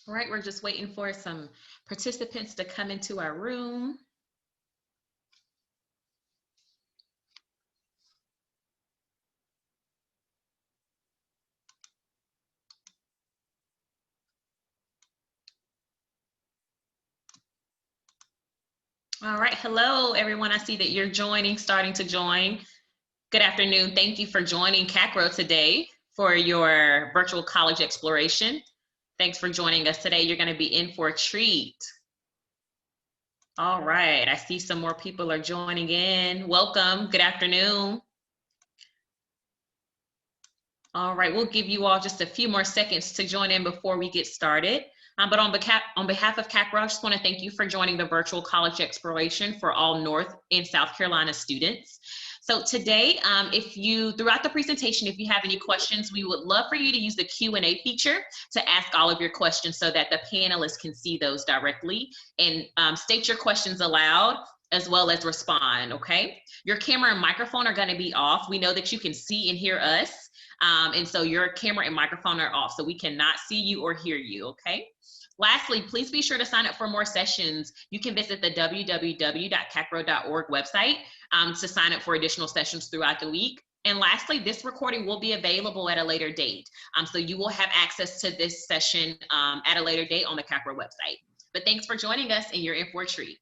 All right, we're just waiting for some participants to come into our room. All right, hello everyone. I see that you're starting to join. Good afternoon. Thank you for joining CACRAO today for your virtual college exploration. Thanks for joining us today. You're going to be in for a treat. All right, I see some more people are joining in. Welcome. Good afternoon. All right, we'll give you all just a few more seconds to join in before we get started. But on behalf of CACRAO, I just want to thank you for joining the virtual college exploration for all North and South Carolina students. So today, throughout the presentation, if you have any questions, we would love for you to use the Q&A feature to ask all of your questions so that the panelists can see those directly and state your questions aloud as well as respond, okay? Your camera and microphone are gonna be off. We know that you can see and hear us, and so your camera and microphone are off, so we cannot see you or hear you, okay? Lastly, please be sure to sign up for more sessions. You can visit the www.cacrao.org website to sign up for additional sessions throughout the week. And lastly, this recording will be available at a later date. So you will have access to this session at a later date on the CACRAO website. But thanks for joining us, and you're in for a treat.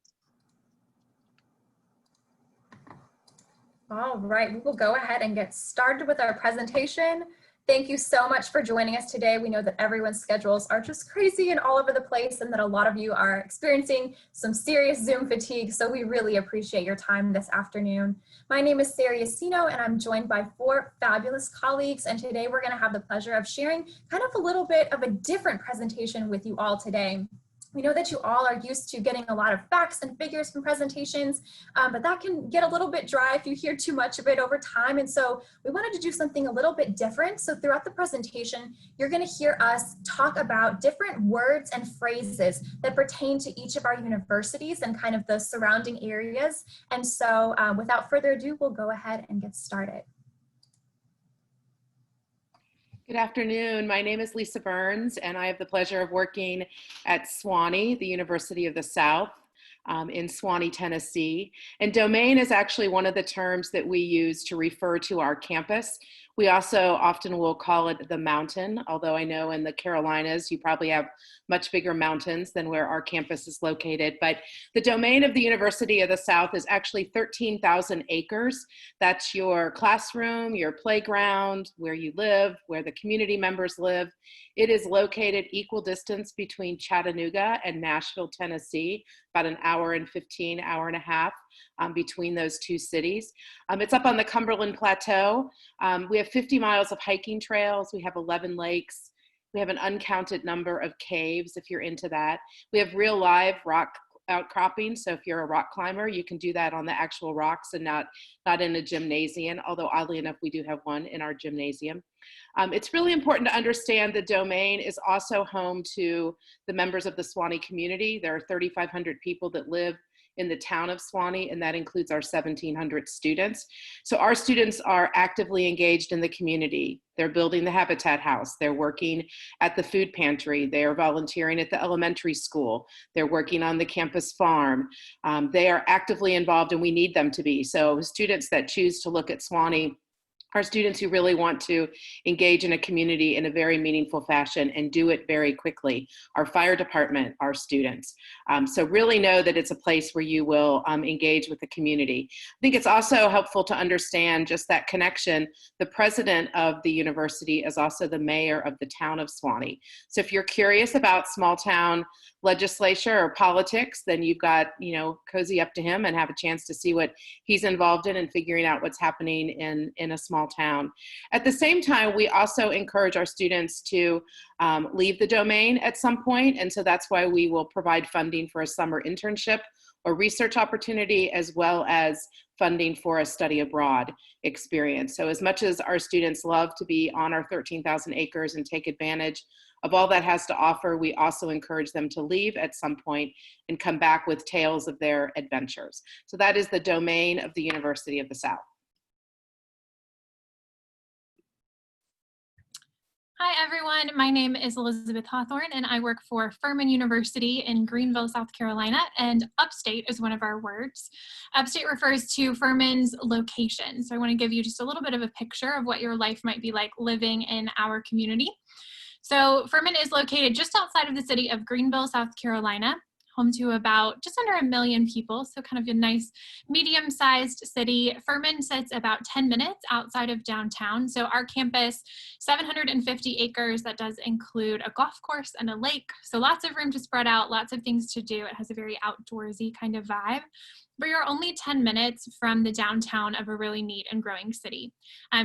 All right, we will go ahead and get started with our presentation. Thank you so much for joining us today. We know that everyone's schedules are just crazy and all over the place, and that a lot of you are experiencing some serious Zoom fatigue, so we really appreciate your time this afternoon. My name is Sarah Yacino, and I'm joined by 4 fabulous colleagues, and today we're gonna have the pleasure of sharing kind of a little bit of a different presentation with you all today. We know that you all are used to getting a lot of facts and figures from presentations, but that can get a little bit dry if you hear too much of it over time. And so we wanted to do something a little bit different. So throughout the presentation, you're going to hear us talk about different words and phrases that pertain to each of our universities and kind of the surrounding areas. And so without further ado, we'll go ahead and get started. Good afternoon. My name is Lisa Burns, and I have the pleasure of working at Sewanee, the University of the South, in Sewanee, Tennessee. And domain is actually one of the terms that we use to refer to our campus. We also often will call it the mountain, although I know in the Carolinas, you probably have much bigger mountains than where our campus is located. But the domain of the University of the South is actually 13,000 acres. That's your classroom, your playground, where you live, where the community members live. It is located equal distance between Chattanooga and Nashville, Tennessee, about an hour and 15, hour and a half between those two cities. It's up on the Cumberland Plateau. We have 50 miles of hiking trails. We have 11 lakes. We have an uncounted number of caves, if you're into that. We have real live rock outcropping. So if you're a rock climber, you can do that on the actual rocks and not in a gymnasium, although oddly enough, we do have one in our gymnasium. It's really important to understand the domain is also home to the members of the Sewanee community. There are 3,500 people that live in the town of Sewanee, and that includes our 1,700 students. So our students are actively engaged in the community. They're building the Habitat House. They're working at the food pantry. They are volunteering at the elementary school. They're working on the campus farm. They are actively involved, and we need them to be. So students that choose to look at Sewanee are students who really want to engage in a community in a very meaningful fashion and do it very quickly. Our fire department, our students. So really know that it's a place where you will engage with the community. I think it's also helpful to understand just that connection. The president of the university is also the mayor of the town of Sewanee. So if you're curious about small town legislature or politics, then you've got, cozy up to him and have a chance to see what he's involved in and figuring out what's happening in a small town. At the same time, we also encourage our students to leave the domain at some point, and so that's why we will provide funding for a summer internship or research opportunity, as well as funding for a study abroad experience. So as much as our students love to be on our 13,000 acres and take advantage of all that has to offer, we also encourage them to leave at some point and come back with tales of their adventures. So that is the domain of the University of the South. Hi, everyone. My name is Elizabeth Hawthorne, and I work for Furman University in Greenville, South Carolina, and Upstate is one of our words. Upstate refers to Furman's location. So I want to give you just a little bit of a picture of what your life might be like living in our community. So Furman is located just outside of the city of Greenville, South Carolina, home to about just under 1 million people, so kind of a nice medium-sized city. Furman sits about 10 minutes outside of downtown. So our campus, 750 acres, that does include a golf course and a lake. So lots of room to spread out, lots of things to do. It has a very outdoorsy kind of vibe. But you're only 10 minutes from the downtown of a really neat and growing city.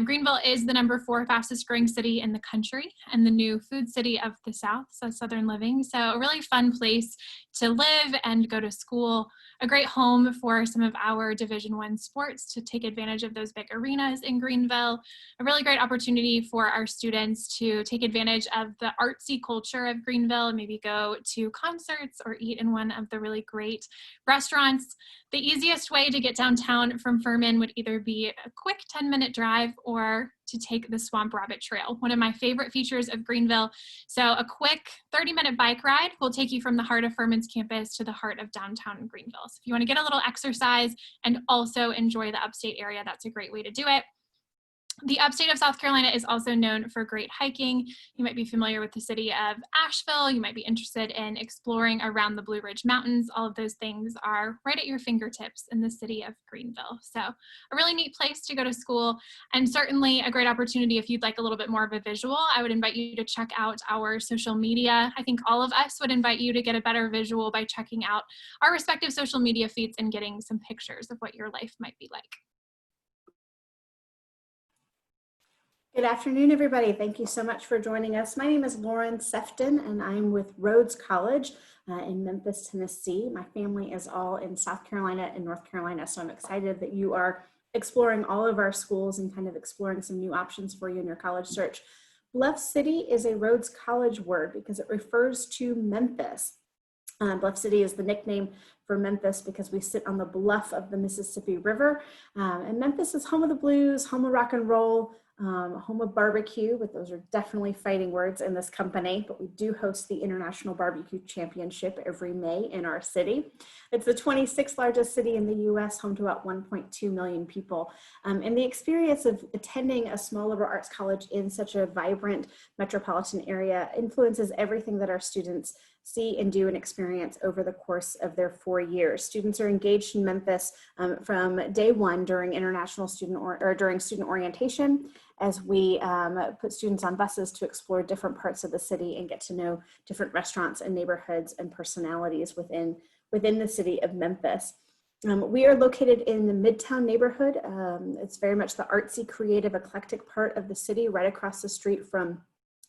Greenville is the #4 fastest growing city in the country and the new food city of the South, so Southern living. So a really fun place to live and go to school, a great home for some of our Division I sports to take advantage of those big arenas in Greenville, a really great opportunity for our students to take advantage of the artsy culture of Greenville, maybe go to concerts or eat in one of the really great restaurants. The easiest way to get downtown from Furman would either be a quick 10-minute drive or to take the Swamp Rabbit Trail, one of my favorite features of Greenville. So a quick 30-minute bike ride will take you from the heart of Furman's campus to the heart of downtown Greenville. So if you want to get a little exercise and also enjoy the upstate area, that's a great way to do it. The upstate of South Carolina is also known for great hiking. You might be familiar with the city of Asheville. You might be interested in exploring around the Blue Ridge Mountains. All of those things are right at your fingertips in the city of Greenville. So a really neat place to go to school, and certainly a great opportunity if you'd like a little bit more of a visual. I would invite you to check out our social media. I think all of us would invite you to get a better visual by checking out our respective social media feeds and getting some pictures of what your life might be like. Good afternoon, everybody. Thank you so much for joining us. My name is Lauren Sefton, and I'm with Rhodes College in Memphis, Tennessee. My family is all in South Carolina and North Carolina, so I'm excited that you are exploring all of our schools and kind of exploring some new options for you in your college search. Bluff City is a Rhodes College word because it refers to Memphis. Bluff City is the nickname for Memphis because we sit on the bluff of the Mississippi River. And Memphis is home of the blues, home of rock and roll, home of barbecue, but those are definitely fighting words in this company. But we do host the International Barbecue Championship every May in our city. It's the 26th largest city in the US, home to about 1.2 million people. And the experience of attending a small liberal arts college in such a vibrant metropolitan area influences everything that our students see and do and experience over the course of their 4 years. Students are engaged in Memphis from day one during student orientation, as we put students on buses to explore different parts of the city and get to know different restaurants and neighborhoods and personalities within the city of Memphis. We are located in the Midtown neighborhood. It's very much the artsy, creative, eclectic part of the city, right across the street from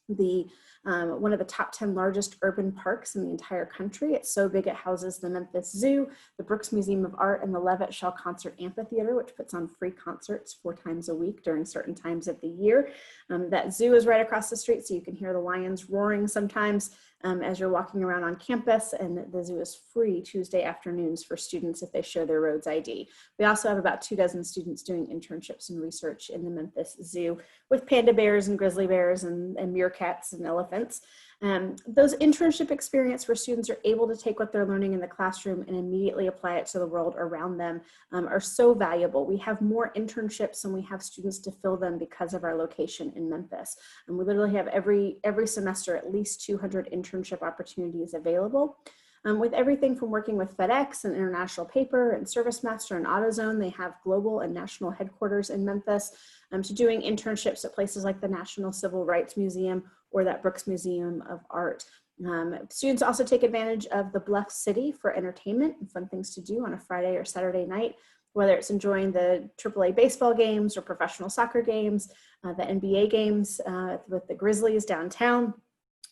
the one of the top 10 largest urban parks in the entire country. It's so big it houses the Memphis Zoo, the Brooks Museum of Art, and the Levitt Shell Concert Amphitheater, which puts on free concerts 4 times a week during certain times of the year. That zoo is right across the street, so you can hear the lions roaring sometimes as you're walking around on campus, and the zoo is free Tuesday afternoons for students if they show their Rhodes ID. We also have about 24 students doing internships and research in the Memphis Zoo with panda bears and grizzly bears and meerkats and elephants. Those internship experience where students are able to take what they're learning in the classroom and immediately apply it to the world around them are so valuable. We have more internships and we have students to fill them because of our location in Memphis. And we literally have every semester at least 200 internship opportunities available. With everything from working with FedEx and International Paper and ServiceMaster and AutoZone, they have global and national headquarters in Memphis, to doing internships at places like the National Civil Rights Museum or that Brooks Museum of Art. Students also take advantage of the Bluff City for entertainment and fun things to do on a Friday or Saturday night, whether it's enjoying the AAA baseball games or professional soccer games, the NBA games with the Grizzlies downtown,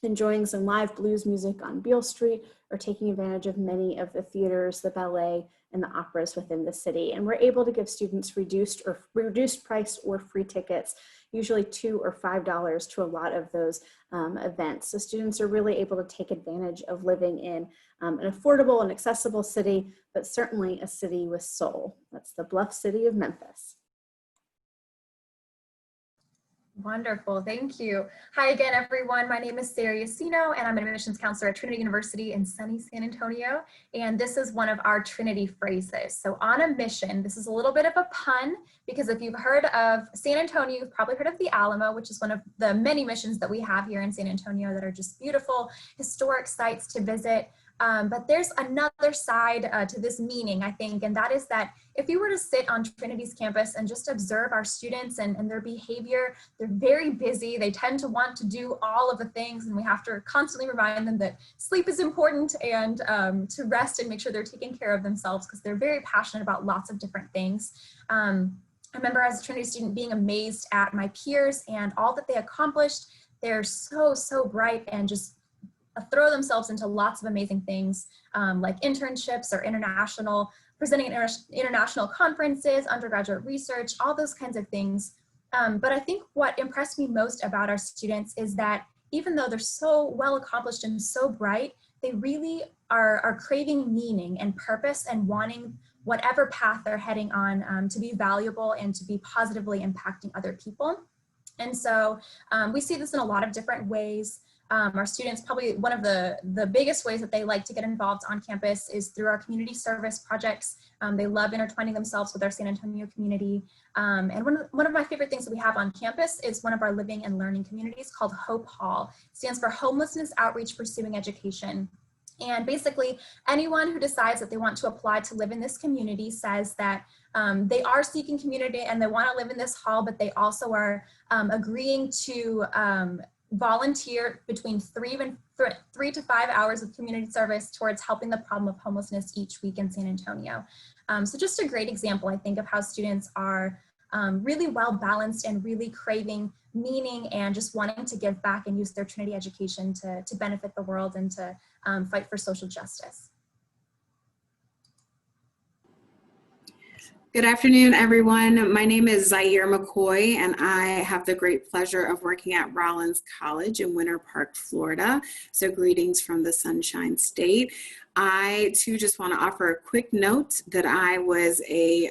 enjoying some live blues music on Beale Street, or taking advantage of many of the theaters, the ballet, and the operas within the city. And we're able to give students reduced price or free tickets, usually $2 or $5 to a lot of those events. So students are really able to take advantage of living in an affordable and accessible city, but certainly a city with soul. That's the Bluff City of Memphis. Wonderful, thank you. Hi again, everyone. My name is Sarah Yacino, and I'm an admissions counselor at Trinity University in sunny San Antonio. And this is one of our Trinity phrases. So on a mission, this is a little bit of a pun, because if you've heard of San Antonio, you've probably heard of the Alamo, which is one of the many missions that we have here in San Antonio that are just beautiful, historic sites to visit. But there's another side to this meaning, I think, and that is that if you were to sit on Trinity's campus and just observe our students and their behavior, they're very busy. They tend to want to do all of the things, and we have to constantly remind them that sleep is important and to rest and make sure they're taking care of themselves, because they're very passionate about lots of different things. I remember as a Trinity student being amazed at my peers and all that they accomplished. They're so bright and just throw themselves into lots of amazing things, like internships or presenting at international conferences, undergraduate research, all those kinds of things. But I think what impressed me most about our students is that even though they're so well accomplished and so bright, they really are craving meaning and purpose and wanting whatever path they're heading on to be valuable and to be positively impacting other people. And so we see this in a lot of different ways. Our students, probably one of the biggest ways that they like to get involved on campus is through our community service projects. They love intertwining themselves with our San Antonio community. And one of my favorite things that we have on campus is one of our living and learning communities called Hope Hall. It stands for Homelessness Outreach Pursuing Education. And basically, anyone who decides that they want to apply to live in this community says that they are seeking community and they want to live in this hall, but they also are agreeing to volunteer between 3 to 5 hours of community service towards helping the problem of homelessness each week in San Antonio. So just a great example, I think, of how students are really well balanced and really craving meaning and just wanting to give back and use their Trinity education to benefit the world and to fight for social justice. Good afternoon, everyone. My name is Zaire McCoy, and I have the great pleasure of working at Rollins College in Winter Park, Florida. So greetings from the Sunshine State. I, too, just want to offer a quick note that I was a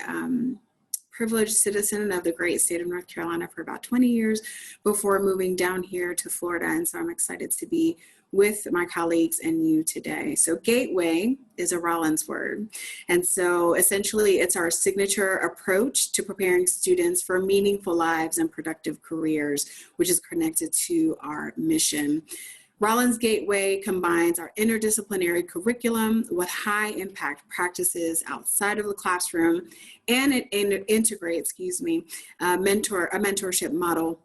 privileged citizen of the great state of North Carolina for about 20 years before moving down here to Florida. And so I'm excited to be with my colleagues and you today. So gateway is a Rollins word. And so essentially it's our signature approach to preparing students for meaningful lives and productive careers, which is connected to our mission. Rollins Gateway combines our interdisciplinary curriculum with high impact practices outside of the classroom, and it integrates, a mentorship model,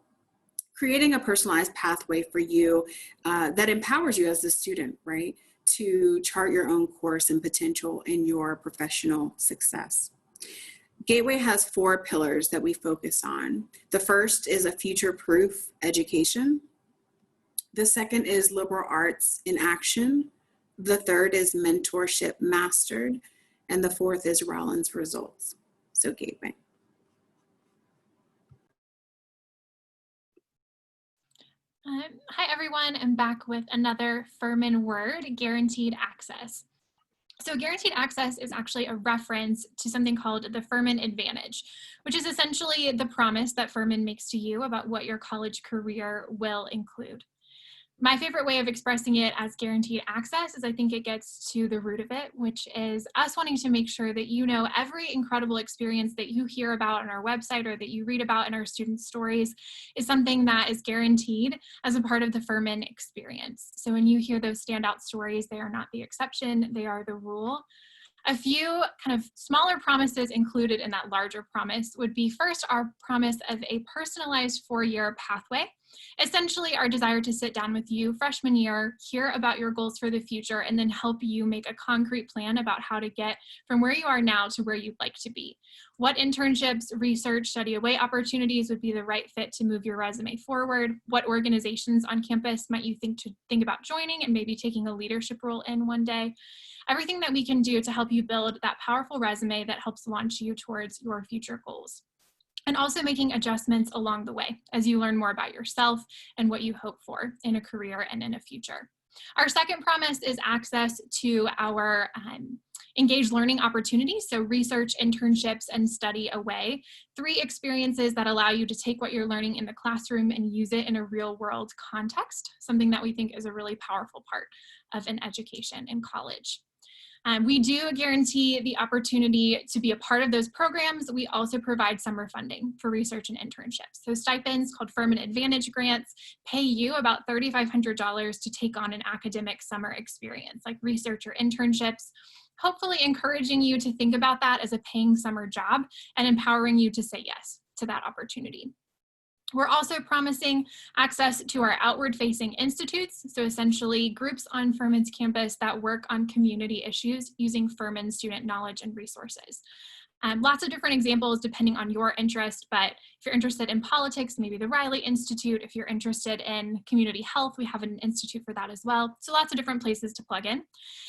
creating a personalized pathway for you that empowers you as a student, right, to chart your own course and potential in your professional success. Gateway has 4 pillars that we focus on. The first is a future-proof education. The second is liberal arts in action. The third is mentorship mastered. And the fourth is Rollins results. So Gateway. Hi, everyone. I'm back with another Furman word, guaranteed access. So guaranteed access is actually a reference to something called the Furman Advantage, which is essentially the promise that Furman makes to you about what your college career will include. My favorite way of expressing it as guaranteed access is I think it gets to the root of it, which is us wanting to make sure that you know every incredible experience that you hear about on our website or that you read about in our students' stories is something that is guaranteed as a part of the Furman experience. So when you hear those standout stories, they are not the exception, they are the rule. A few kind of smaller promises included in that larger promise would be first our promise of a personalized 4-year pathway. Essentially our desire to sit down with you freshman year, hear about your goals for the future, and then help you make a concrete plan about how to get from where you are now to where you'd like to be. What internships, research, study away opportunities would be the right fit to move your resume forward? What organizations on campus might you think about joining and maybe taking a leadership role in one day? Everything that we can do to help you build that powerful resume that helps launch you towards your future goals. And also making adjustments along the way as you learn more about yourself and what you hope for in a career and in a future. Our second promise is access to our engaged learning opportunities, so research, internships, and study away. 3 experiences that allow you to take what you're learning in the classroom and use it in a real world context, something that we think is a really powerful part of an education in college. We do guarantee the opportunity to be a part of those programs. We also provide summer funding for research and internships. So stipends called Furman Advantage grants pay you about $3,500 to take on an academic summer experience like research or internships, hopefully encouraging you to think about that as a paying summer job and empowering you to say yes to that opportunity. We're also promising access to our outward-facing institutes, so essentially groups on Furman's campus that work on community issues using Furman student knowledge and resources. Lots of different examples depending on your interest, but if you're interested in politics, maybe the Riley Institute. If you're interested in community health, we have an institute for that as well. So lots of different places to plug in.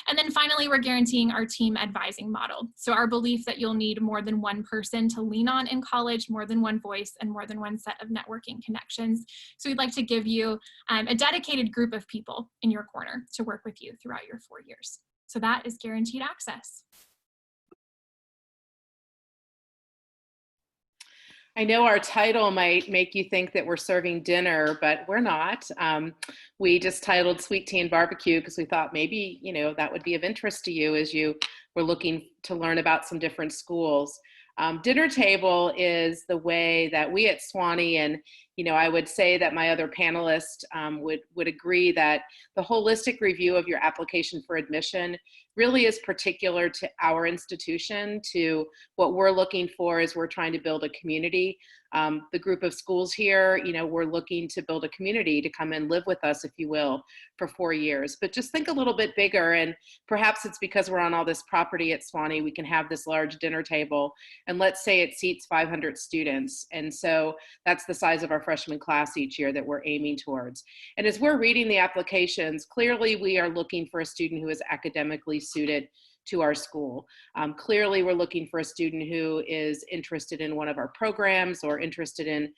And then finally, we're guaranteeing our team advising model. So our belief that you'll need more than one person to lean on in college, more than one voice, and more than one set of networking connections. So we'd like to give you a dedicated group of people in your corner to work with you throughout your 4 years. So that is guaranteed access. I know our title might make you think that we're serving dinner, but we're not. We just titled Sweet Tea and Barbecue because we thought maybe, that would be of interest to you as you were looking to learn about some different schools. Dinner table is the way that we at Sewanee, and I would say that my other panelists would agree that the holistic review of your application for admission really is particular to our institution, to what we're looking for as we're trying to build a community. The group of schools here, we're looking to build a community to come and live with us, if you will, for 4 years. But just think a little bit bigger, and perhaps it's because we're on all this property at Sewanee, we can have this large dinner table, and let's say it seats 500 students. And so that's the size of our freshman class each year that we're aiming towards. And as we're reading the applications, clearly we are looking for a student who is academically suited to our school. Clearly we're looking for a student who is interested in one of our programs or interested in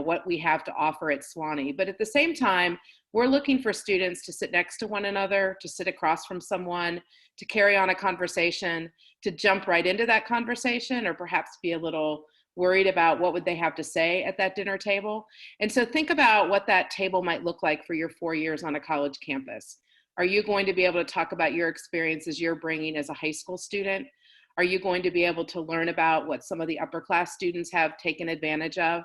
what we have to offer at Sewanee. But at the same time, we're looking for students to sit next to one another, to sit across from someone, to carry on a conversation, to jump right into that conversation, or perhaps be a little worried about what would they have to say at that dinner table. And so think about what that table might look like for your 4 years on a college campus. Are you going to be able to talk about your experiences you're bringing as a high school student? Are you going to be able to learn about what some of the upper class students have taken advantage of?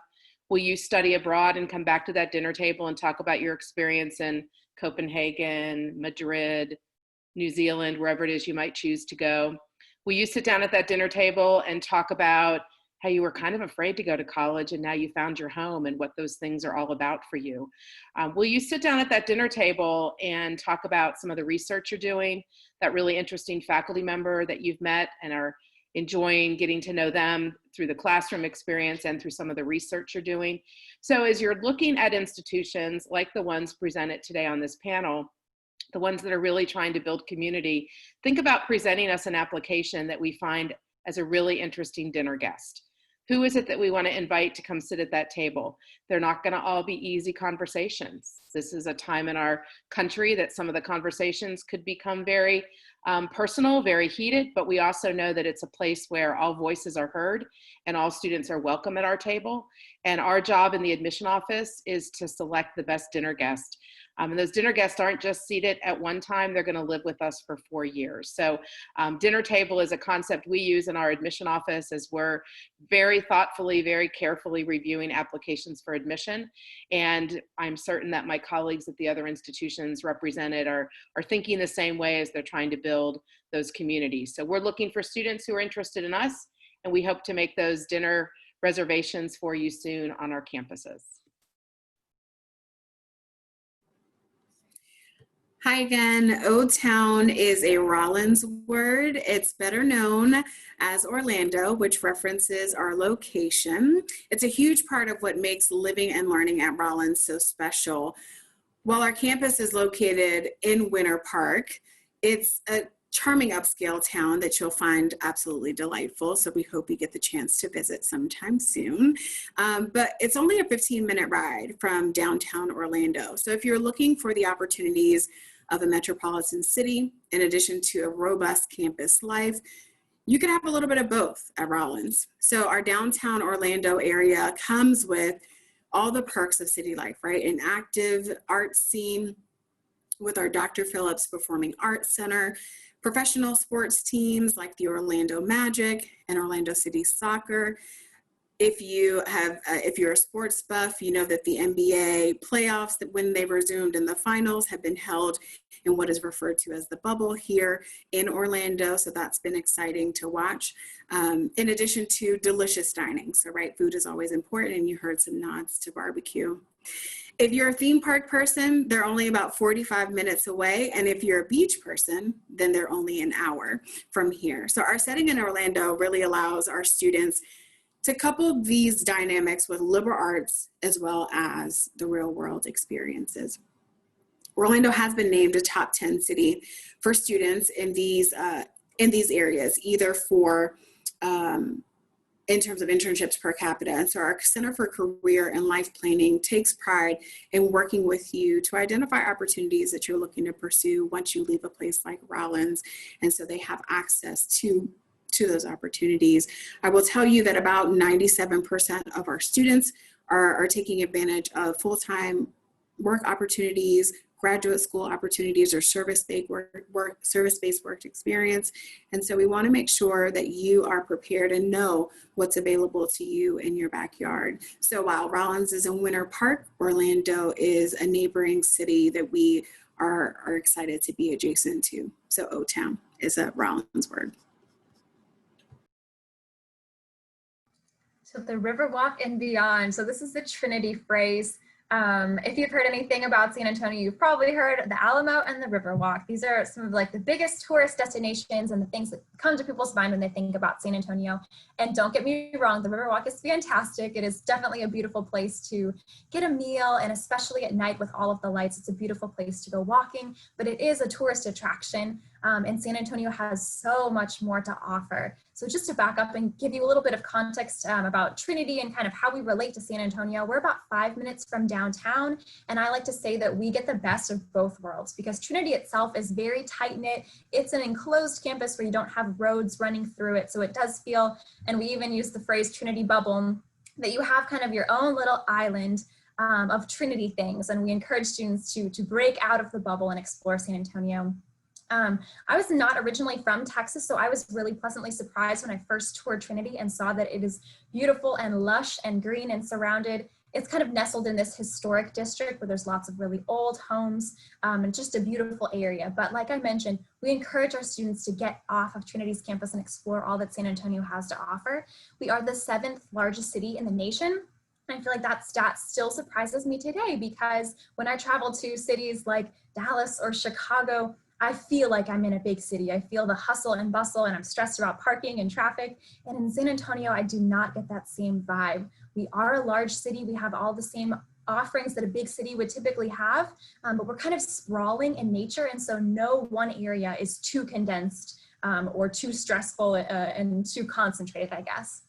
Will you study abroad and come back to that dinner table and talk about your experience in Copenhagen, Madrid, New Zealand, wherever it is you might choose to go? Will you sit down at that dinner table and talk about how you were kind of afraid to go to college and now you found your home and what those things are all about for you? Will you sit down at that dinner table and talk about some of the research you're doing, that really interesting faculty member that you've met and are enjoying getting to know them through the classroom experience and through some of the research you're doing? So as you're looking at institutions like the ones presented today on this panel, the ones that are really trying to build community, think about presenting us an application that we find as a really interesting dinner guest. Who is it that we want to invite to come sit at that table? They're not going to all be easy conversations. This is a time in our country that some of the conversations could become very personal, very heated, but we also know that it's a place where all voices are heard and all students are welcome at our table. And our job in the admission office is to select the best dinner guest. And those dinner guests aren't just seated at one time, they're gonna live with us for 4 years. So dinner table is a concept we use in our admission office as we're very thoughtfully, very carefully reviewing applications for admission. And I'm certain that my colleagues at the other institutions represented are thinking the same way as they're trying to build those communities. So we're looking for students who are interested in us, and we hope to make those dinner reservations for you soon on our campuses. Hi again. O-Town is a Rollins word. It's better known as Orlando, which references our location. It's a huge part of what makes living and learning at Rollins so special. While our campus is located in Winter Park, it's a charming upscale town that you'll find absolutely delightful. So we hope you get the chance to visit sometime soon. But it's only a 15-minute ride from downtown Orlando. So if you're looking for the opportunities of a metropolitan city, in addition to a robust campus life, you can have a little bit of both at Rollins. So our downtown Orlando area comes with all the perks of city life, right? An active art scene with our Dr. Phillips Performing Arts Center, professional sports teams like the Orlando Magic and Orlando City Soccer. If you're a sports buff, you know that the NBA playoffs, that when they resumed in the finals, have been held in what is referred to as the bubble here in Orlando. So that's been exciting to watch. In addition to delicious dining. So right, food is always important, and you heard some nods to barbecue. If you're a theme park person, they're only about 45 minutes away. And if you're a beach person, then they're only an hour from here. So our setting in Orlando really allows our students to couple these dynamics with liberal arts as well as the real world experiences. Orlando has been named a top 10 city for students in these areas, either for in terms of internships per capita. And so our Center for Career and Life Planning takes pride in working with you to identify opportunities that you're looking to pursue once you leave a place like Rollins. And so they have access to those opportunities. I will tell you that about 97% of our students are taking advantage of full-time work opportunities, graduate school opportunities, or service-based work experience. And so we want to make sure that you are prepared and know what's available to you in your backyard. So while Rollins is in Winter Park, Orlando is a neighboring city that we are excited to be adjacent to. So O-Town is a Rollins word. So the Riverwalk and Beyond. So this is the Trinity phrase. If you've heard anything about San Antonio, you've probably heard the Alamo and the Riverwalk. These are some of like the biggest tourist destinations and the things that come to people's mind when they think about San Antonio. And don't get me wrong, the Riverwalk is fantastic. It is definitely a beautiful place to get a meal, and especially at night with all of the lights, it's a beautiful place to go walking, but it is a tourist attraction. And San Antonio has so much more to offer. So just to back up and give you a little bit of context about Trinity and kind of how we relate to San Antonio, we're about 5 minutes from downtown. And I like to say that we get the best of both worlds because Trinity itself is very tight knit. It's an enclosed campus where you don't have roads running through it. So it does feel, and we even use the phrase Trinity bubble, that you have kind of your own little island of Trinity things. And we encourage students to break out of the bubble and explore San Antonio. I was not originally from Texas, so I was really pleasantly surprised when I first toured Trinity and saw that it is beautiful and lush and green and surrounded. It's kind of nestled in this historic district where there's lots of really old homes and just a beautiful area. But like I mentioned, we encourage our students to get off of Trinity's campus and explore all that San Antonio has to offer. We are the 7th largest city in the nation. I feel like that stat still surprises me today because when I travel to cities like Dallas or Chicago, I feel like I'm in a big city. I feel the hustle and bustle and I'm stressed about parking and traffic. And in San Antonio, I do not get that same vibe. We are a large city. We have all the same offerings that a big city would typically have, but we're kind of sprawling in nature. And so no one area is too condensed or too stressful and too concentrated, I guess.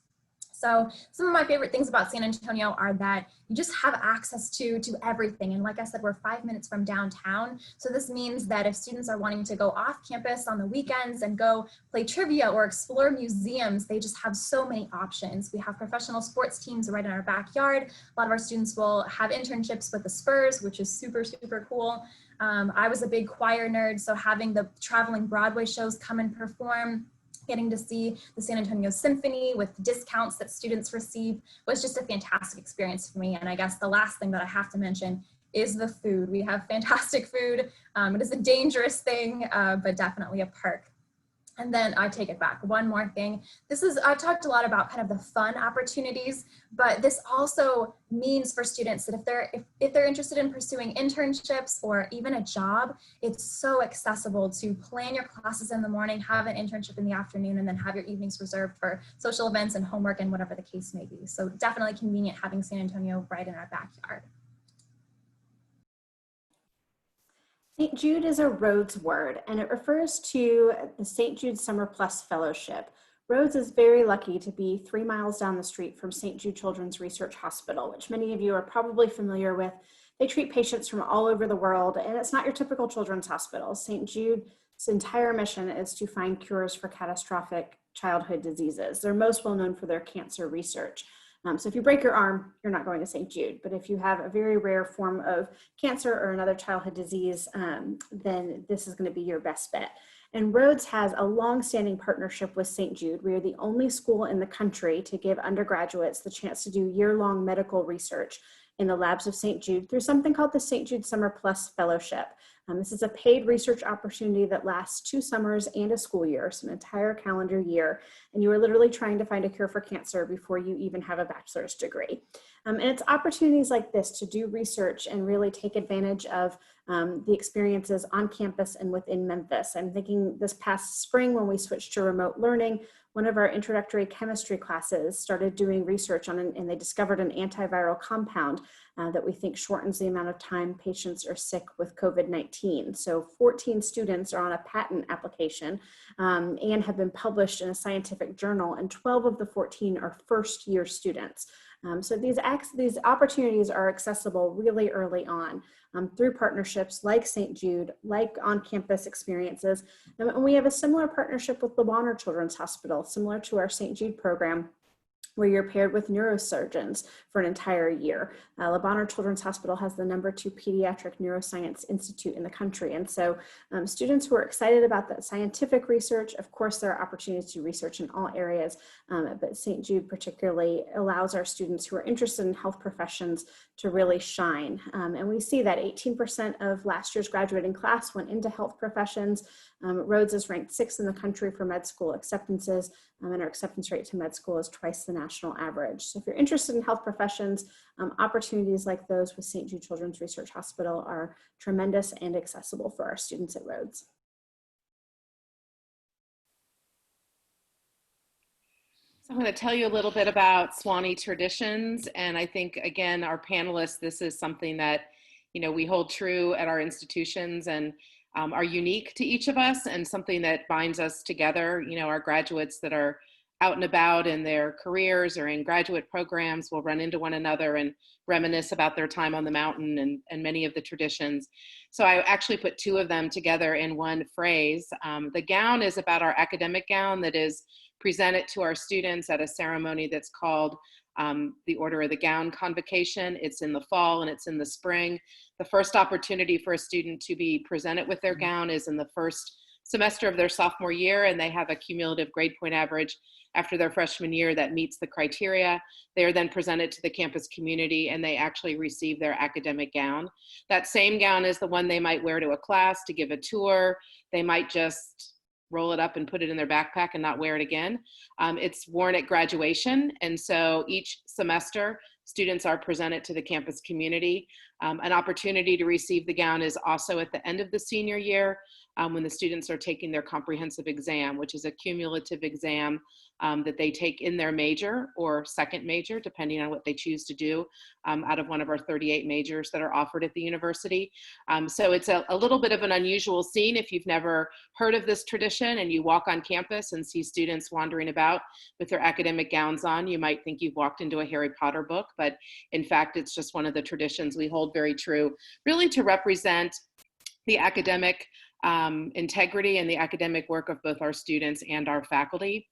So some of my favorite things about San Antonio are that you just have access to everything. And like I said, we're 5 minutes from downtown. So this means that if students are wanting to go off campus on the weekends and go play trivia or explore museums, they just have so many options. We have professional sports teams right in our backyard. A lot of our students will have internships with the Spurs, which is super, super cool. I was a big choir nerd, so having the traveling Broadway shows come and perform, getting to see the San Antonio Symphony with discounts that students receive was just a fantastic experience for me. And I guess the last thing that I have to mention is the food. We have fantastic food. It is a dangerous thing, but definitely a perk. And then I take it back. One more thing. I've talked a lot about kind of the fun opportunities, but this also means for students that if they're interested in pursuing internships or even a job, it's so accessible to plan your classes in the morning, have an internship in the afternoon, and then have your evenings reserved for social events and homework and whatever the case may be. So definitely convenient having San Antonio right in our backyard. St. Jude is a Rhodes word, and it refers to the St. Jude Summer Plus Fellowship. Rhodes is very lucky to be 3 miles down the street from St. Jude Children's Research Hospital, which many of you are probably familiar with. They treat patients from all over the world, and it's not your typical children's hospital. St. Jude's entire mission is to find cures for catastrophic childhood diseases. They're most well known for their cancer research. So if you break your arm, you're not going to St. Jude. But if you have a very rare form of cancer or another childhood disease, then this is going to be your best bet. And Rhodes has a long-standing partnership with St. Jude. We are the only school in the country to give undergraduates the chance to do year-long medical research in the labs of St. Jude through something called the St. Jude Summer Plus Fellowship. This is a paid research opportunity that lasts 2 summers and a school year, so an entire calendar year. And you are literally trying to find a cure for cancer before you even have a bachelor's degree. And it's opportunities like this to do research and really take advantage of the experiences on campus and within Memphis. I'm thinking this past spring when we switched to remote learning, one of our introductory chemistry classes started doing research on, and they discovered an antiviral compound that we think shortens the amount of time patients are sick with COVID-19. So 14 students are on a patent application and have been published in a scientific journal, and 12 of the 14 are first-year students. So these opportunities are accessible really early on through partnerships like St. Jude, like on-campus experiences. And we have a similar partnership with Le Bonheur Children's Hospital, similar to our St. Jude program, where you're paired with neurosurgeons for an entire year. Le Bonheur Children's Hospital has the #2 pediatric neuroscience institute in the country. And so students who are excited about that scientific research, of course, there are opportunities to research in all areas, but St. Jude particularly allows our students who are interested in health professions to really shine. And we see that 18% of last year's graduating class went into health professions. Rhodes is ranked 6th in the country for med school acceptances, and our acceptance rate to med school is twice the national average. So if you're interested in health professions, opportunities like those with St. Jude Children's Research Hospital are tremendous and accessible for our students at Rhodes. So I'm going to tell you a little bit about Sewanee traditions, and I think, again, our panelists, this is something that, you know, we hold true at our institutions and are unique to each of us, and something that binds us together. You know, our graduates that are out and about in their careers or in graduate programs will run into one another and reminisce about their time on the mountain and many of the traditions. So I actually put 2 of them together in one phrase. The gown is about our academic gown that is presented to our students at a ceremony that's called the Order of the Gown Convocation. It's in the fall and it's in the spring. The first opportunity for a student to be presented with their gown is in the first semester of their sophomore year, and they have a cumulative grade point average after their freshman year that meets the criteria. They are then presented to the campus community and they actually receive their academic gown. That same gown is the one they might wear to a class, to give a tour. They might just roll it up and put it in their backpack and not wear it again. It's worn at graduation, and so each semester students are presented to the campus community. An opportunity to receive the gown is also at the end of the senior year when the students are taking their comprehensive exam, which is a cumulative exam that they take in their major or second major, depending on what they choose to do out of one of our 38 majors that are offered at the university. So it's a little bit of an unusual scene if you've never heard of this tradition and you walk on campus and see students wandering about with their academic gowns on. You might think you've walked into a Harry Potter book, but in fact, it's just one of the traditions we hold very true, really to represent the academic integrity and the academic work of both our students and our faculty.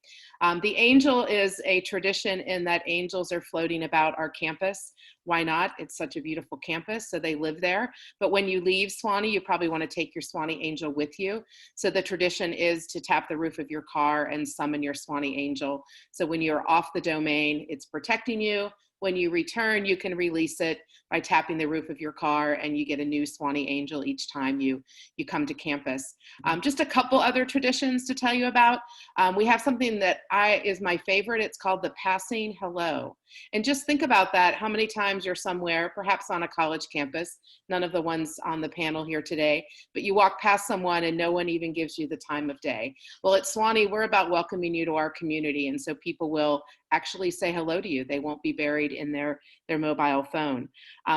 The angel is a tradition in that angels are floating about our campus. Why not? It's such a beautiful campus, so they live there. But when you leave Sewanee, you probably want to take your Sewanee angel with you. So the tradition is to tap the roof of your car and summon your Sewanee angel. So when you're off the domain, it's protecting you. When you return, you can release it by tapping the roof of your car, and you get a new Sewanee angel each time you come to campus. Just a couple other traditions to tell you about. We have something that is my favorite. It's called the passing hello. And just think about that, how many times you're somewhere, perhaps on a college campus, none of the ones on the panel here today, but you walk past someone and no one even gives you the time of day. Well, at Sewanee, we're about welcoming you to our community, and so people will actually say hello to you. They won't be buried in their mobile phone.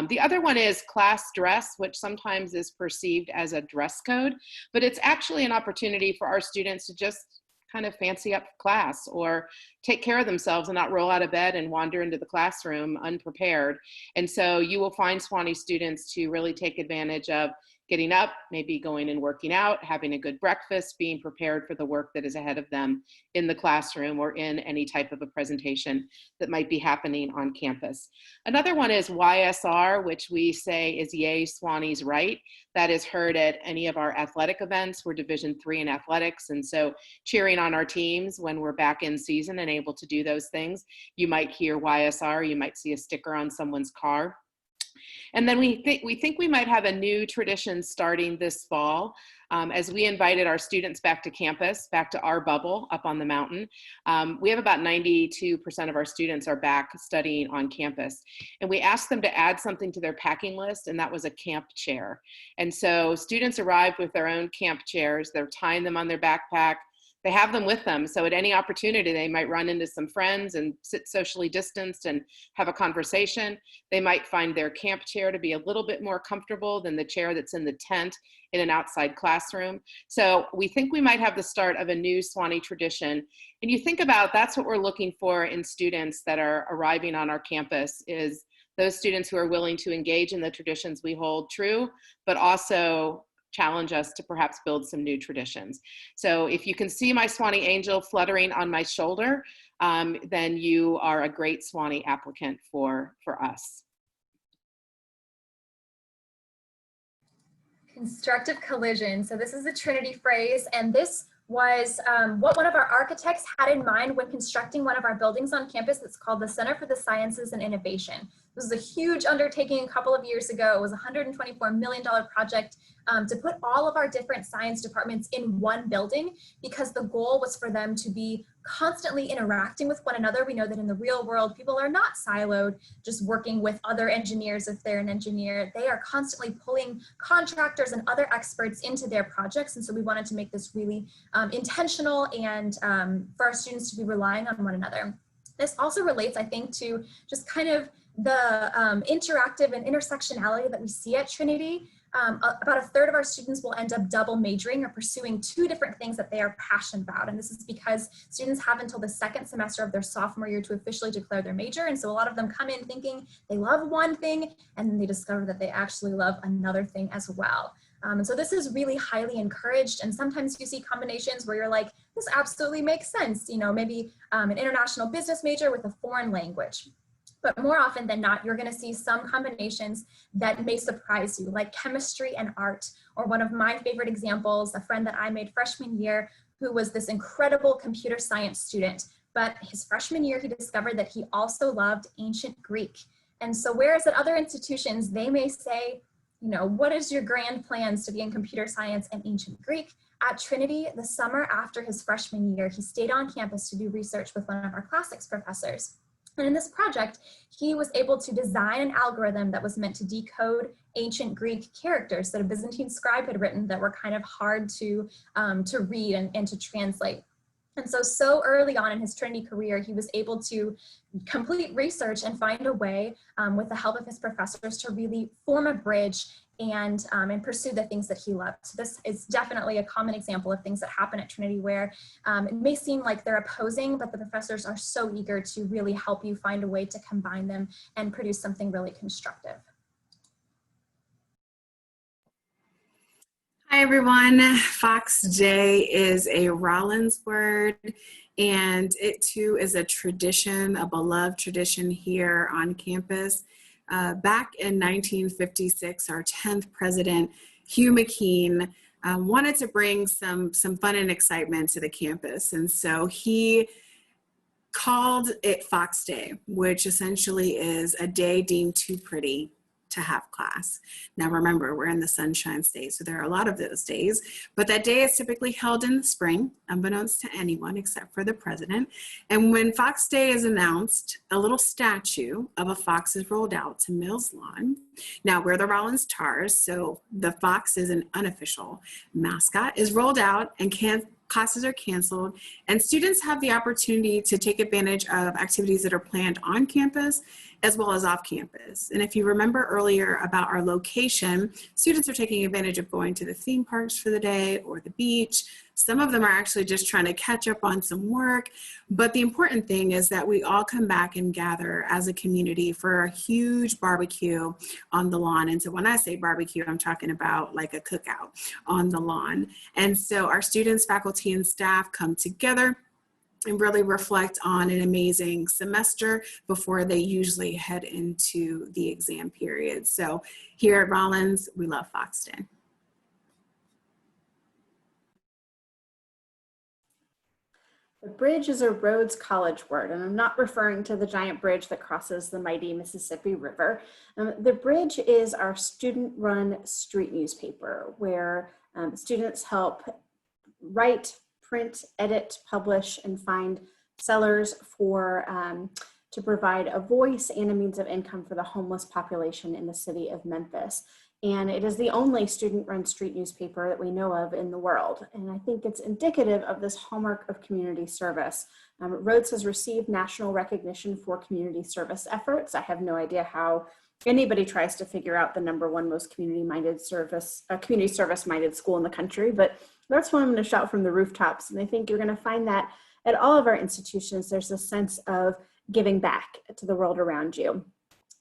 The other one is class dress, which sometimes is perceived as a dress code, but it's actually an opportunity for our students to just kind of fancy up class or take care of themselves and not roll out of bed and wander into the classroom unprepared. And so you will find Sewanee students to really take advantage of getting up, maybe going and working out, having a good breakfast, being prepared for the work that is ahead of them in the classroom or in any type of a presentation that might be happening on campus. Another one is YSR, which we say is Yay, Sewanee's Right. That is heard at any of our athletic events. We're Division III in athletics, and so cheering on our teams when we're back in season and able to do those things. You might hear YSR, you might see a sticker on someone's car. And then we think we might have a new tradition starting this fall as we invited our students back to campus, back to our bubble up on the mountain. We have about 92% of our students are back studying on campus. And we asked them to add something to their packing list, and that was a camp chair. And so students arrived with their own camp chairs. They're tying them on their backpack. They have them with them. So at any opportunity, they might run into some friends and sit socially distanced and have a conversation. They might find their camp chair to be a little bit more comfortable than the chair that's in the tent in an outside classroom. So we think we might have the start of a new Sewanee tradition. And you think about, that's what we're looking for in students that are arriving on our campus, is those students who are willing to engage in the traditions we hold true, but also challenge us to perhaps build some new traditions. So if you can see my Sewanee angel fluttering on my shoulder, then you are a great Sewanee applicant for us. Constructive collision. So this is a Trinity phrase, and this was what one of our architects had in mind when constructing one of our buildings on campus that's called the Center for the Sciences and Innovation. This was a huge undertaking a couple of years ago. It was a $124 million project to put all of our different science departments in one building, because the goal was for them to be constantly interacting with one another. We know that in the real world, people are not siloed, just working with other engineers if they're an engineer. They are constantly pulling contractors and other experts into their projects. And so we wanted to make this really intentional and for our students to be relying on one another. This also relates, I think, to just kind of the interactive and intersectionality that we see at Trinity. About a third of our students will end up double majoring or pursuing two different things that they are passionate about. And this is because students have until the second semester of their sophomore year to officially declare their major. And so a lot of them come in thinking they love one thing, and then they discover that they actually love another thing as well. And so this is really highly encouraged. And sometimes you see combinations where you're like, this absolutely makes sense. You know, maybe an international business major with a foreign language. But more often than not, you're going to see some combinations that may surprise you, like chemistry and art, or one of my favorite examples, a friend that I made freshman year who was this incredible computer science student. But his freshman year, he discovered that he also loved ancient Greek. And so whereas at other institutions, they may say, you know, what is your grand plans to be in computer science and ancient Greek? At Trinity, the summer after his freshman year, he stayed on campus to do research with one of our classics professors. And in this project, he was able to design an algorithm that was meant to decode ancient Greek characters that a Byzantine scribe had written that were kind of hard to read and to translate. And so early on in his Trinity career, he was able to complete research and find a way, with the help of his professors, to really form a bridge and pursue the things that he loved. So this is definitely a common example of things that happen at Trinity where it may seem like they're opposing, but the professors are so eager to really help you find a way to combine them and produce something really constructive. Hi everyone, Fox Day is a Rollins word, and it too is a tradition, a beloved tradition here on campus. Back in 1956, our 10th president, Hugh McKean, wanted to bring some fun and excitement to the campus. And so he called it Fox Day, which essentially is a day deemed too pretty to have class. Now remember, we're in the Sunshine State, so there are a lot of those days, but that day is typically held in the spring, unbeknownst to anyone except for the president. And when Fox Day is announced, a little statue of a fox is rolled out to Mills Lawn. Now we're the Rollins Tars, so the fox is an unofficial mascot, is rolled out, and classes are canceled, and students have the opportunity to take advantage of activities that are planned on campus as well as off campus. And if you remember earlier about our location, students are taking advantage of going to the theme parks for the day or the beach. Some of them are actually just trying to catch up on some work. But the important thing is that we all come back and gather as a community for a huge barbecue on the lawn. And so when I say barbecue, I'm talking about like a cookout on the lawn. And so our students, faculty, and staff come together and really reflect on an amazing semester before they usually head into the exam period. So here at Rollins, we love Foxton. The bridge is a Rhodes College word, and I'm not referring to the giant bridge that crosses the mighty Mississippi River. The bridge is our student-run street newspaper where students help write, print, edit, publish, and find sellers for to provide a voice and a means of income for the homeless population in the city of Memphis. And it is the only student-run street newspaper that we know of in the world. And I think it's indicative of this hallmark of community service. Rhodes has received national recognition for community service efforts. I have no idea how anybody tries to figure out the #1 most community service-minded school in the country, but that's what I'm going to shout from the rooftops. And I think you're going to find that at all of our institutions, there's a sense of giving back to the world around you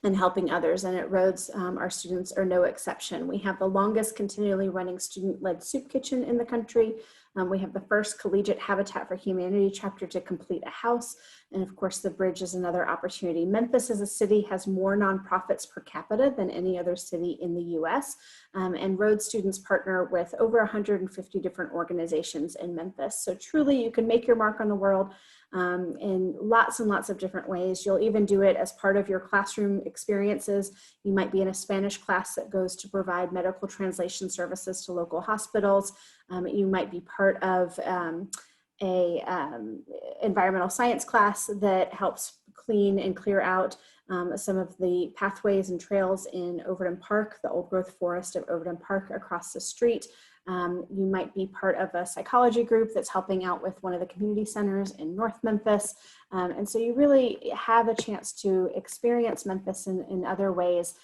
and helping others. And at Rhodes, our students are no exception. We have the longest continually running student-led soup kitchen in the country. We have the first collegiate Habitat for Humanity chapter to complete a house. And of course, the bridge is another opportunity. Memphis as a city has more nonprofits per capita than any other city in the US. And Rhodes students partner with over 150 different organizations in Memphis. So truly you can make your mark on the world in lots and lots of different ways. You'll even do it as part of your classroom experiences. You might be in a Spanish class that goes to provide medical translation services to local hospitals. You might be part of environmental science class that helps clean and clear out some of the pathways and trails in Overton Park, the old growth forest of Overton Park across the street. You might be part of a psychology group that's helping out with one of the community centers in North Memphis. And so you really have a chance to experience Memphis in other ways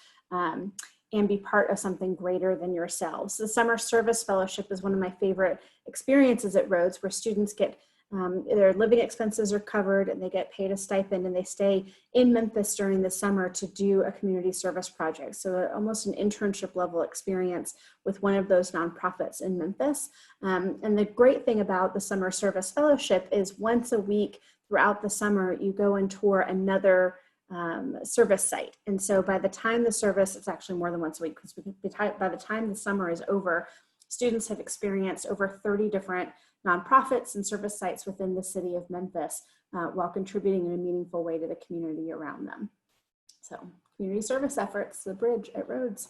and be part of something greater than yourselves. The Summer Service Fellowship is one of my favorite experiences at Rhodes, where students get their living expenses are covered and they get paid a stipend and they stay in Memphis during the summer to do a community service project. So almost an internship level experience with one of those nonprofits in Memphis. And the great thing about the Summer Service Fellowship is once a week throughout the summer, you go and tour another service site. And so by the time the service, it's actually more than once a week, because by the time the summer is over, students have experienced over 30 different nonprofits and service sites within the city of Memphis while contributing in a meaningful way to the community around them. So community service efforts, the bridge at Rhodes.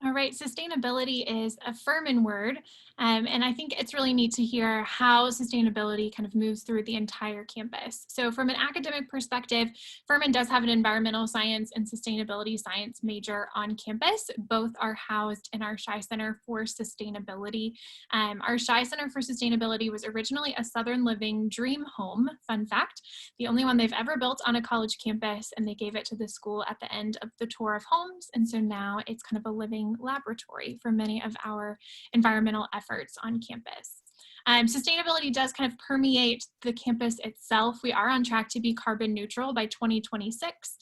All right, sustainability is a Furman word, and I think it's really neat to hear how sustainability kind of moves through the entire campus. So from an academic perspective, Furman does have an environmental science and sustainability science major on campus. Both are housed in our Shy Center for Sustainability. Our Shy Center for Sustainability was originally a Southern Living dream home, fun fact, the only one they've ever built on a college campus, and they gave it to the school at the end of the tour of homes, and so now it's kind of a living laboratory for many of our environmental efforts on campus. Sustainability does kind of permeate the campus itself. We are on track to be carbon neutral by 2026.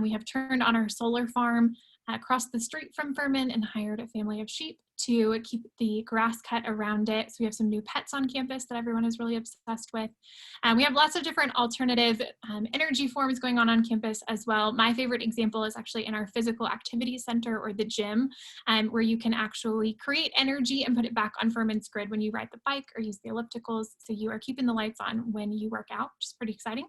We have turned on our solar farm across the street from Furman and hired a family of sheep to keep the grass cut around it. So we have some new pets on campus that everyone is really obsessed with. We have lots of different alternative energy forms going on campus as well. My favorite example is actually in our physical activity center, or the gym, where you can actually create energy and put it back on Furman's grid when you ride the bike or use the ellipticals. So you are keeping the lights on when you work out, which is pretty exciting.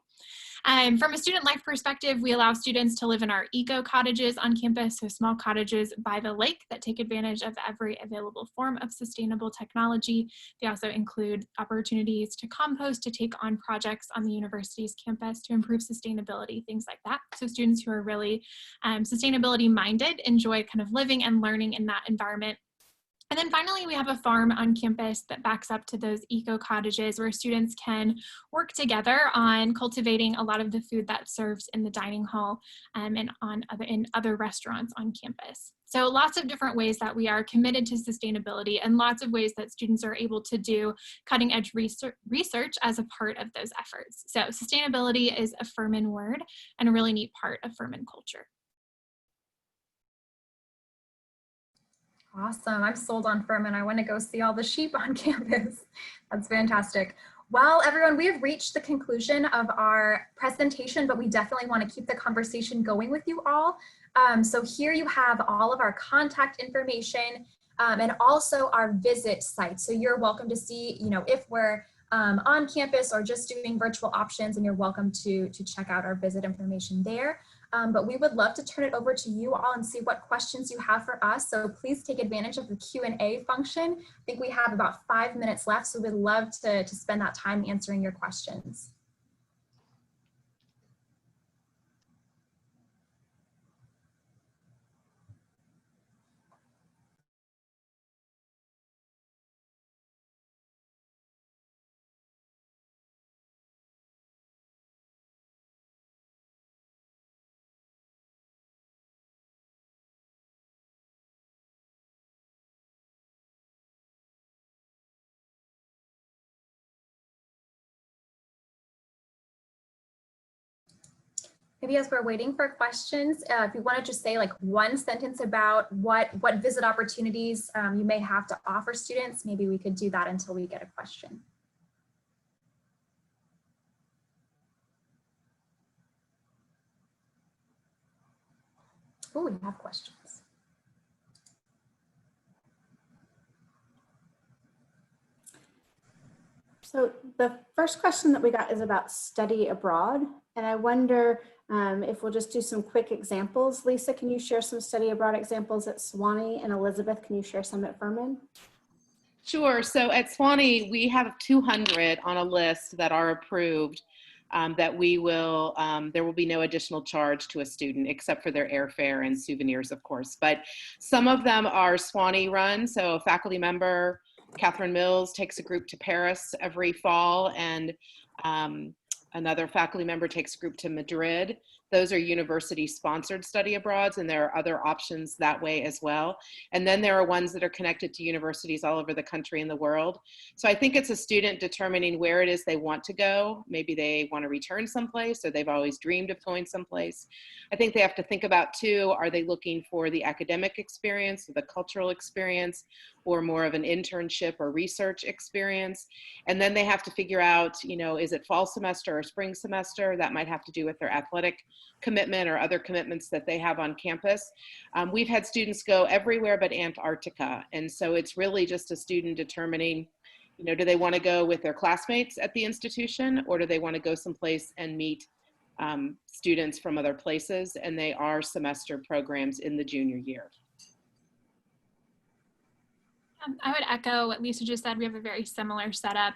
From a student life perspective, we allow students to live in our eco cottages on campus, so small cottages by the lake that take advantage of every available form of sustainable technology. They also include opportunities to compost, to take on projects on the university's campus to improve sustainability, things like that. So students who are really sustainability minded enjoy kind of living and learning in that environment. And then finally, we have a farm on campus that backs up to those eco cottages where students can work together on cultivating a lot of the food that's served in the dining hall and in other restaurants on campus. So lots of different ways that we are committed to sustainability and lots of ways that students are able to do cutting edge research as a part of those efforts. So sustainability is a Furman word and a really neat part of Furman culture. Awesome. I'm sold on Furman. I want to go see all the sheep on campus. That's fantastic. Well, everyone, we have reached the conclusion of our presentation, but we definitely want to keep the conversation going with you all. So here you have all of our contact information and also our visit site. So you're welcome to see, if we're on campus or just doing virtual options, and you're welcome to check out our visit information there. But we would love to turn it over to you all and see what questions you have for us. So please take advantage of the Q&A function. I think we have about 5 minutes left, so we'd love to spend that time answering your questions. Maybe as we're waiting for questions, if you want to just say like one sentence about what visit opportunities you may have to offer students, maybe we could do that until we get a question. Oh, we have questions. So the first question that we got is about study abroad. And I wonder if we'll just do some quick examples. Lisa, can you share some study abroad examples at Sewanee? And Elizabeth, can you share some at Furman? Sure. So at Sewanee, we have 200 on a list that are approved that we will, there will be no additional charge to a student except for their airfare and souvenirs, of course. But some of them are Sewanee run. So a faculty member, Catherine Mills, takes a group to Paris every fall, and another faculty member takes a group to Madrid. Those are university-sponsored study abroads, and there are other options that way as well. And then there are ones that are connected to universities all over the country and the world. So I think it's a student determining where it is they want to go. Maybe they want to return someplace, or they've always dreamed of going someplace. I think they have to think about too, are they looking for the academic experience, or the cultural experience, or more of an internship or research experience? And then they have to figure out, is it fall semester or spring semester? That might have to do with their athletic commitment or other commitments that they have on campus. We've had students go everywhere but Antarctica. And so it's really just a student determining, do they want to go with their classmates at the institution, or do they want to go someplace and meet students from other places? And they are semester programs in the junior year. I would echo what Lisa just said. We have a very similar setup.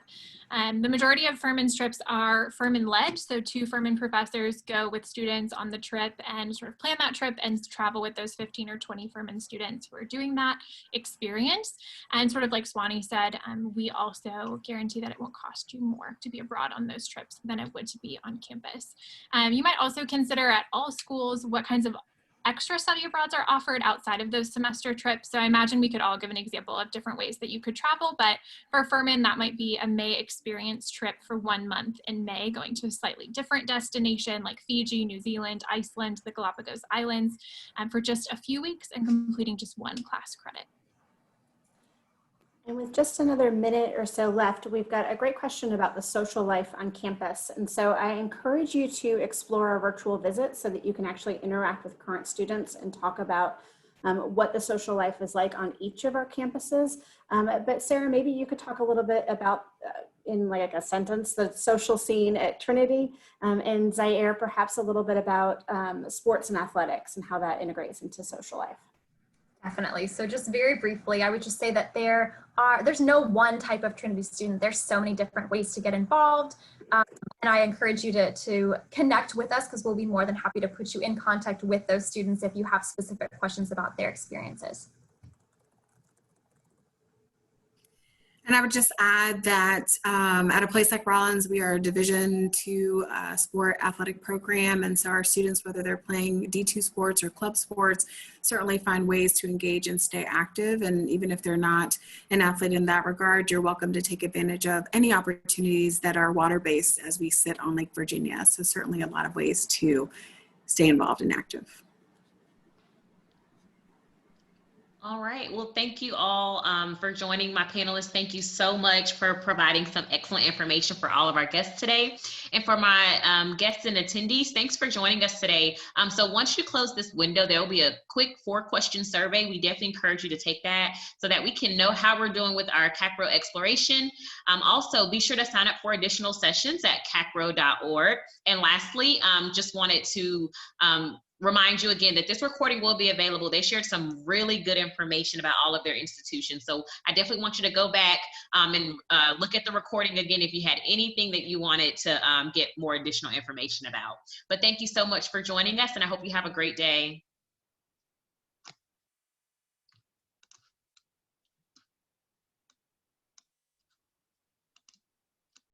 The majority of Furman's trips are Furman-led, so 2 Furman professors go with students on the trip and sort of plan that trip and travel with those 15 or 20 Furman students who are doing that experience. And sort of like Sewanee said, we also guarantee that it won't cost you more to be abroad on those trips than it would to be on campus. You might also consider at all schools what kinds of extra study abroads are offered outside of those semester trips. So I imagine we could all give an example of different ways that you could travel, but for Furman, that might be a May experience trip for 1 month in May, going to a slightly different destination like Fiji, New Zealand, Iceland, the Galapagos Islands, for just a few weeks and completing just 1 class credit. And with just another minute or so left, we've got a great question about the social life on campus. And so I encourage you to explore our virtual visit so that you can actually interact with current students and talk about what the social life is like on each of our campuses. But Sarah, maybe you could talk a little bit about, in like a sentence, the social scene at Trinity, and Zaire, perhaps a little bit about sports and athletics and how that integrates into social life. Definitely. So just very briefly, I would just say that there's no one type of Trinity student. There's so many different ways to get involved. And I encourage you to connect with us, because we'll be more than happy to put you in contact with those students if you have specific questions about their experiences. And I would just add that at a place like Rollins, we are a Division II sport athletic program. And so our students, whether they're playing D2 sports or club sports, certainly find ways to engage and stay active. And even if they're not an athlete in that regard, you're welcome to take advantage of any opportunities that are water-based as we sit on Lake Virginia. So certainly a lot of ways to stay involved and active. All right. Well, thank you all for joining my panelists. Thank you so much for providing some excellent information for all of our guests today. And for my guests and attendees, thanks for joining us today. So once you close this window, there will be a quick 4-question survey. We definitely encourage you to take that so that we can know how we're doing with our CACRAO exploration. Also, be sure to sign up for additional sessions at CACRAO.org. And lastly, just wanted to remind you again that this recording will be available. They shared some really good information about all of their institutions. So I definitely want you to go back and look at the recording again if you had anything that you wanted to get more additional information about. But thank you so much for joining us, and I hope you have a great day.